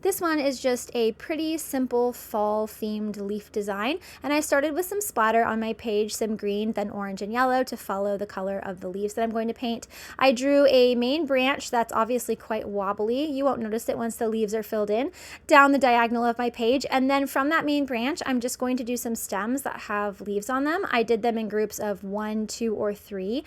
This one is just a pretty simple fall themed leaf design, and I started with some splatter on my page, some green, then orange and yellow to follow the color of the leaves that I'm going to paint. I drew a main branch that's obviously quite wobbly. You won't notice it once the leaves are filled in, down the diagonal of my page, and then from that main branch I'm just going to do some stems that have leaves on them. I did them in groups of 1, 2, or 3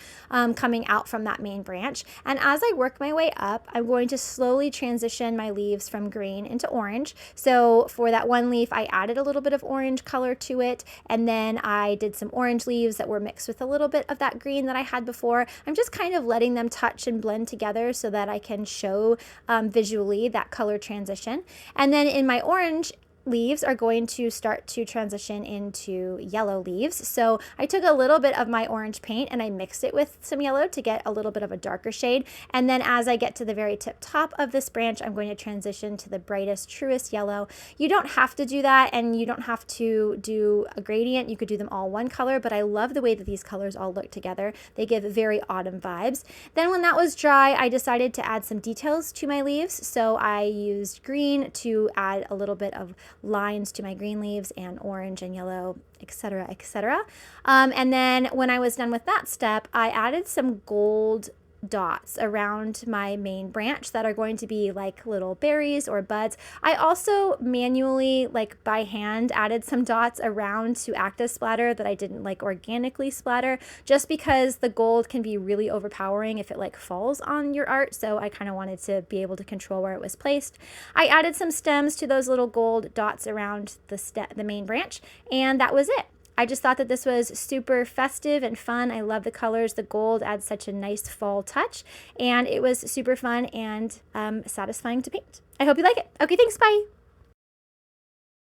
coming out from that main branch, and as I work my way up I'm going to slowly transition my leaves from green into orange. So for that one leaf, I added a little bit of orange color to it, and then I did some orange leaves that were mixed with a little bit of that green that I had before. I'm just kind of letting them touch and blend together so that I can show visually that color transition. And then in my orange leaves are going to start to transition into yellow leaves. So I took a little bit of my orange paint and I mixed it with some yellow to get a little bit of a darker shade. And then as I get to the very tip top of this branch, I'm going to transition to the brightest, truest yellow. You don't have to do that, and you don't have to do a gradient. You could do them all one color, but I love the way that these colors all look together. They give very autumn vibes. Then when that was dry, I decided to add some details to my leaves. So I used green to add a little bit of lines to my green leaves, and orange and yellow, etc., etc. And then when I was done with that step, I added some gold dots around my main branch that are going to be like little berries or buds. I also manually, like by hand, added some dots around to act as splatter that I didn't like organically splatter, just because the gold can be really overpowering if it like falls on your art. So I kind of wanted to be able to control where it was placed. I added some stems to those little gold dots around the main branch, and that was it. I just thought that this was super festive and fun. I love the colors. The gold adds such a nice fall touch, and it was super fun and satisfying to paint. I hope you like it. Okay, thanks. Bye.